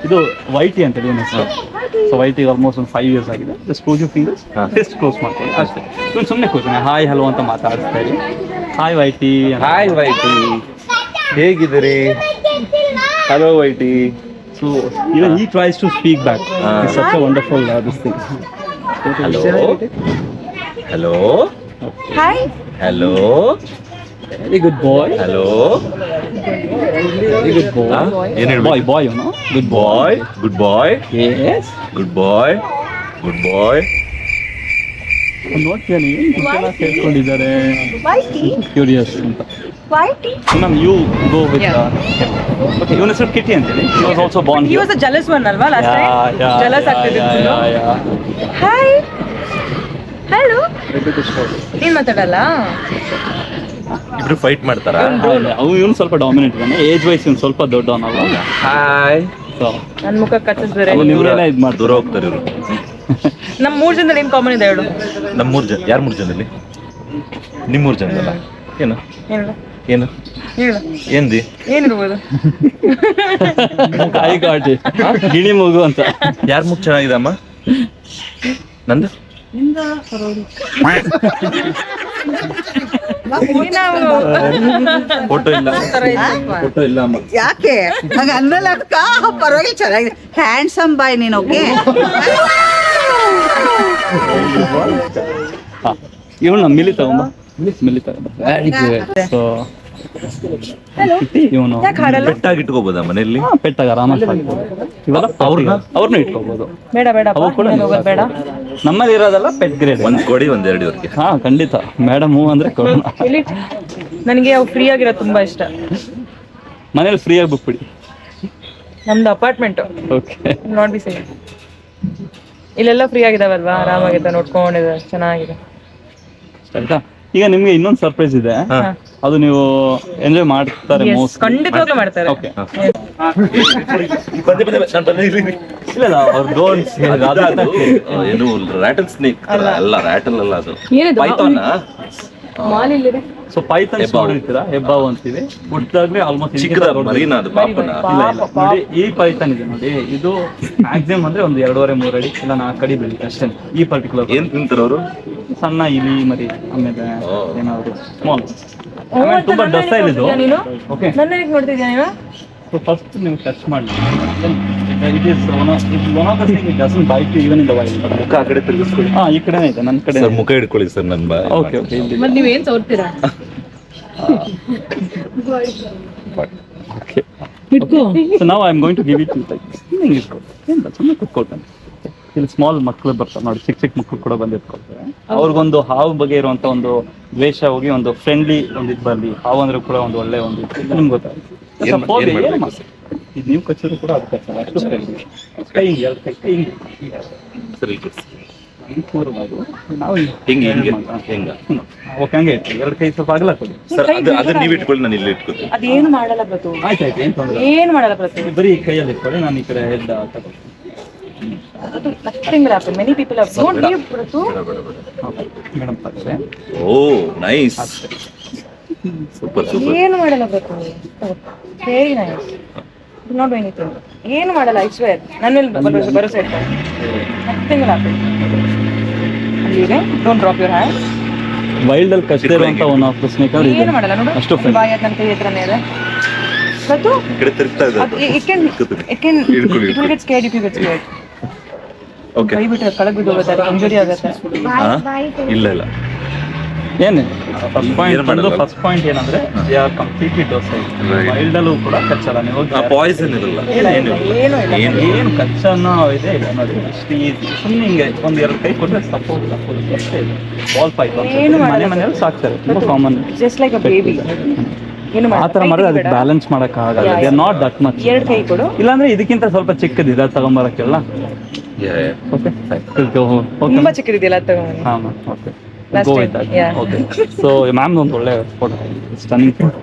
ಇದು ವೈಟಿ ಅಂತ ಹೇಳಿ ಹೆಸರು. ಸೊ ವೈಟಿಗೆ ಆಲ್ಮೋಸ್ಟ್ ಒಂದು 5 years ಆಗಿದೆ. Just close your fingers, test close ಮಾಡ್ಕೊಳ್ಳಿ ಅಷ್ಟೇ. ನೀವು ಸುಮ್ಮನೆ ಕೂರ್ತೀನಿ ಹಾಯ್ ಹಲೋ ಅಂತ ಮಾತಾಡ್ತಾ ಇರಿ. ಹಾಯ್ ವೈಟಿ. ಹಾಯ್ ವೈಟಿ, ಹೇಗಿದ್ದೀರಿ? Hello Whitey. So even he tries to speak back. It's such a wonderful this thing. Hello hello hi. Hello. Very good boy. Hello. Very good boy. ಏನು ಹೇಳ್ಬೇಕು? Boy, you know. Good boy. Good boy. Yes. Good boy. Good boy. ನೋಡ್ತೀನಿ ಏನು ಕೇಳ್ಕೊಂಡಿದ್ದಾರೆ. Whitey. Curious ಅಂತ. Whitey. Ma'am you go with okay. ಇವನ ಹೆಸರು ಕಿಟಿ ಅಂತೇಳಿ. He was also born He here. was a jealous one ಅಲ್ವಾ last time? Jealous ಆಗ್ತಿದ್ರು. yeah. Hi. Hello. ನೀನ್ ಮಾತಾಡಲ್ಲ? ಇಬ್ರು ಫೈಟ್ ಮಾಡ್ತಾರಾ? ಇವನು ಸ್ವಲ್ಪ ಡಾಮಿನೇಟ್ ಇದ್ದಾನೆ. ಏಜ್ ವೈಸ್ ಇವನು ಸ್ವಲ್ಪ ದೊಡ್ಡವನಲ್ಲ. ಹಾಯ್. ಸೊ ನನ್ ಮುಖ ಕಚ್ಚಿಸ್ಬೇರೆ. ಇವರೆಲ್ಲ ಇದು ಮಾಡ್ತಾರೆ. ದೂರ ಹೋಗ್ತಾರೆ ಇವರು. ನಮ್ 3 ಜನದಲ್ಲಿ ಏನ್ ಕಾಮನ್ ಇದೆ ಹೇಳು? ನಮ್ಮ 3 ಜನ. ಯಾರು 3 ಜನದಲ್ಲಿ? ನಿಮ್ಮ 3 ಜನದಲ್ಲ? ಏನು ಹೇಳು. ಏನು ಹೇಳು. ಏನ್ದಿ? ಏನಿರ್ಬೋದು? ಕಾಯಿ ಗಾಟಿ ಗಿಣಿ ಮಗು ಅಂತ. ಯಾರು ಮುಖ ಚೆನ್ನಾಗಿದೆ ಅಮ್ಮ? ನಂದು ಫೋಟೋ ಇಲ್ಲ. ಫೋಟೋ ಇಲ್ಲ ಅಮ್ಮ. ಯಾಕೆ ಹಂಗ ಅಂದ್ರಲ್ಲ ಅದಕ್ಕ ಪರವಾಗಿಲ್ಲ ಚೆನ್ನಾಗಿದೆ. ಹ್ಯಾಂಡ್ಸಮ್ ಬಾಯ್ ನೀನು. ಓಕೆ ಇವನು ಮಿಲಿ ತಗೊಂಬ. ಮಿಲಿ ತಗೊಂಬ. Very good. ಸೊ ಇವನು ಪೆಟ್ಟಾಗಿ ಇಟ್ಕೋಬೋದಾ ಮನೆಯಲ್ಲಿ? ಪೆಟ್ಟಾಗ ಆರಾಮಾಗಿ ಸಾಕ್ಬೋದು. ಇವೆಲ್ಲ ಅವ್ರನ್ನೂ ಇಟ್ಕೋಬಹುದು. ಬೇಡ ಬೇಡ ಅವು ಕೂಡ ಬೇಡ. ನಮ್ಮಲ್ಲಿ ಇರೋದೆಲ್ಲ ಪೆಟ್ ಗ್ರೇಡ್. ಒಂದ್ ಕೊಡಿ, 1-2 ಇವ್ರಿಗೆ. ಹಾ ಖಂಡಿತ ಮೇಡಮ್ ಅಂದ್ರೆ ಕೊಡೋಣ. ನನಗೆ ಅವು ಫ್ರೀ ಆಗಿರೋ ತುಂಬಾ ಇಷ್ಟ. ಮನೇಲಿ ಫ್ರೀ ಆಗಿ ಬಿಟ್ಬಿಡಿ. ನಮ್ದು apartment. Okay. Not be same. ಇಲ್ಲೆಲ್ಲ ಫ್ರೀ ಆಗಿದಾವಲ್ವಾ, ಆರಾಮಾಗಿದೆ, ನೋಡ್ಕೊಂಡಿದೆ, ಚೆನ್ನಾಗಿದೆ. ಆಯ್ತಾ? ಈಗ ನಿಮ್ಗೆ ಇನ್ನೊಂದು ಸರ್ಪ್ರೈಸ್ ಇದೆ. ಅದು ನೀವು ಎಂಜಾಯ್ ಮಾಡ್ತಾರೆ ಮೋಸ್ಟ್. ಖಂಡಿತವಾಗ್ಲೂ ಮಾಡ್ತಾರೆ. ಓಕೆ. ಬಂದೆ. ಇಲ್ಲ ಅವ್ರು ಡೋಂಟ್ಸ್ ಏನು ರಾಟಲ್ ಸ್ನೇಕ್ ಅಲ್ಲ, ರಾಟಲ್ ಅಲ್ಲ, ಅದು ಪೈಥಾನ್. ಸೊ ಪೈಥಾನ್ ನೋಡಿರ್ತೀರಾ? ಹೆಬ್ಬಾವು ಅಂತೀವಿ. ಹುಟ್ಟಿದಾಗ್ಲೇ ಆಲ್ಮೋಸ್ಟ್ ಚಿಕ್ಕದ ಮರಿನಾ ಅದು? ಪಾಪನ? ಇಲ್ಲ ನೋಡಿ, ಈ ಪೈಥಾನ್ ಇದೆ ನೋಡಿ, ಇದು ಮ್ಯಾಕ್ಸಿಮಮ್ ಅಂದ್ರೆ ಒಂದು 2.5-3 ಅಡಿ ಇಲ್ಲ 4 ಅಡಿ ಬೆಳೀತೆ ಅಷ್ಟೇ. ಈ ಪರ್ಟಿಕ್ಯುಲರ್ ಏನ್ ತಿಂತಾರೆ ಅವರು? ಸಣ್ಣ ಇಲಿ ಮರಿ, ಆಮೇಲೆ ಏನಾದ್ರು ಸ್ಮಾಲ್. ತುಂಬಾ ಡಸ್ಟೈಲ್ ಇದು. ಓಕೆ. ನನ್ನ ಹೇಗೆ ನೋಡ್ತಿದ್ಯಾ ನೀನು? ಸೊ ಫಸ್ಟ್ ನೀವು ಟಚ್ ಮಾಡಿ. It is one of the thing it doesn't bite you even in the wild. ಮುಖ ಆ ಕಡೆ ತಿರುಗಿಸ್ಕೊಳ್ಳಿ. ಹಾ ಈ ಕಡೆನೇ ಇದೆ, ನನ್ನ ಕಡೆ. ಸರ್ ಮುಖ ಹಿಡ್ಕೊಳ್ಳಿ ಸರ್, ನನ್ನ ಬಾ. Okay okay. ಮತ್ತೆ ನೀವೇನ್ ತೋರ್ತೀರಾ? Okay. So now I am going to give it to like ಹಿಂಗೆ ಇಟ್ಕೊಳ್ತೀನಿ. ಏನು ಸುಮ್ಮನೆ ಕೂತ್ಕೊಳ್ತಾನೆ. ಇಲ್ಲಿ ಸ್ಮಾಲ್ ಮಕ್ಕಳು ಬರ್ತಾರೆ ನೋಡಿ, ಚಿಕ್ಕ ಮಕ್ಕಳು ಕೂಡ ಬಂದು ಇಟ್ಕೊಳ್ತಾರೆ. ಅವ್ರಿಗೊಂದು ಹಾವು ಬಗ್ಗೆ ಇರುವಂತ ಒಂದು ದ್ವೇಷ ಹೋಗಿ ಒಂದು ಫ್ರೆಂಡ್ಲಿ ಒಂದು ಇದು ಬರಲಿ. ಹಾವು ಅಂದ್ರೆ ಕೂಡ ಒಂದು ಒಳ್ಳೆ ಒಂದು ಇದು ನಿಮ್ಗೆ ಗೊತ್ತಾಗುತ್ತೆ. ಇದು ನೀವು ಕಚ್ಚಿದ್ರು ಕೂಡ ಅದು ಕಚ್ಚಲ್ಲ, ಅಷ್ಟು ಫ್ರೆಂಡ್ಲಿ. ಕೈ ಹಿಂಗೆ 2 ಕೈ ಹಿಂಗೆ ಸರಿ ನಾವು ಹಿಂಗೆ ಹಿಂಗೆ ಹಿಂಗೆ. ಓಕೆ ಹಂಗೆ ಇಟ್ಟು 2 ಕೈ ಸ್ವಲ್ಪ ಅಗಲ ಕೊಡಿ ಸರ್. ಅದು ನೀವು ಇಟ್ಕೊಳ್ಳಿ, ನಾನು ಇಲ್ಲಿ ಇಟ್ಕೊತೀನಿ. ಅದೇನು ಮಾಡಲ್ಲ ಪ್ರತು. ಆಯ್ತು ಆಯ್ತು. ಏನು ತೊಂದರೆ ಏನು ಮಾಡಲ್ಲ ಪ್ರತು. ಬರೀ ಕೈಯಲ್ಲಿ ಇಟ್ಕೊಳ್ಳಿ, ನಾನು ಈ ಕಡೆ ಹೆಡ್ ತಗೊಳ್ತೀನಿ. Nothing will happen. Many people have. Don't leave, Pratu. Madam ಪಕ್ಷೆ. Oh nice. Super super. ಏನು ಮಾಡಲ್ಲ ಪ್ರತು. Very nice. Not doing anything. ಏನು ಮಾಡಲ್ಲ, ಐ ಸ್ವೇರ್. ನನ್ನ ಮೇಲೆ ಭರೋಸೆ ಇಟ್ಕೊಳ್ಳಿ. Nothing will happen. ಈಗ don't drop your hand. Wild ಅಲ್ಲಿ ಕಚ್ಚಿದೆ ಇರುವಂತ ಒನ್ ಆಫ್ ದ ಸ್ನೇಕ್ ಅವ್ರು ಏನು ಮಾಡಲ್ಲ ನೋಡು. ಅಷ್ಟು ಫ್ರೆಂಡ್. ಬಾಯ್ ನನ್ನ ಕೈ ಹತ್ರನೇ ಇದೆ. ಪ್ರತು ಈ ಕಡೆ ತಿರುಗ್ತಾ ಇದೆ. it will get scared if you get scared. Okay. ಕೈ ಬಿಟ್ಟರೆ ಕೆಳಗೆ ಬಿದ್ದು ಹೋಗುತ್ತೆ, ಇಂಜುರಿ ಆಗುತ್ತೆ. ಇಲ್ಲ ಇಲ್ಲ ಏನು ಫಸ್ಟ್ ಪಾಯಿಂಟ್ ಏನಂದ್ರೆ ದೇ ಆರ್ ಕಂಪ್ಲೀಟ್ಲಿ ಡೋಸೈಲ್. ವೈಲ್ಡ್ ಅಲ್ಲೂ ಕೂಡ ಕಚ್ಚಲ್ಲ. ನೀವು ಪಾಯ್ಸನ್ ಇರಲ್ಲ, ಏನು ಕಚ್ಚನ್ನೋ ಇದೆ ಇಲ್ಲ ನೋಡಿ. ಇಷ್ಟು ಈಸಿ. ಸುಮ್ಮನೆ ಹಿಂಗೆ ಒಂದು 2 ಕೈ ಕೊಟ್ಟರೆ ಸಪೋರ್ಟ್ ಅಷ್ಟೇ ಇದೆ. ಬಾಲ್ ಪೈಥಾನ್ ಮನೆಯಲ್ಲಿ ಸಾಕ್ತಾರೆ, ತುಂಬ common. Just like a baby. ಆ ಥರ ಮಾಡಿದ್ರೆ ಅದಕ್ಕೆ ಬ್ಯಾಲೆನ್ಸ್ ಮಾಡೋಕ್ಕಾಗಲ್ಲ. They are not that much. 2 ಕೈ ಕೊಡು. ಇಲ್ಲಾಂದ್ರೆ ಇದಕ್ಕಿಂತ ಸ್ವಲ್ಪ ಚಿಕ್ಕದಿದೆ, ಅದು ತಗೊಂಬರಕ್ಕೆಲ್ಲ. ಓಕೆ ತುಂಬಾ ಚಿಕ್ಕದಿದೆಯಲ್ಲ, ಅದು ತಗೊಂಡು. ಹಾಂ ma'am. Okay. Go with that. Okay. So, ma'am, ಒಂದು ಒಳ್ಳೆ ಫೋಟೋ. Stunning photo.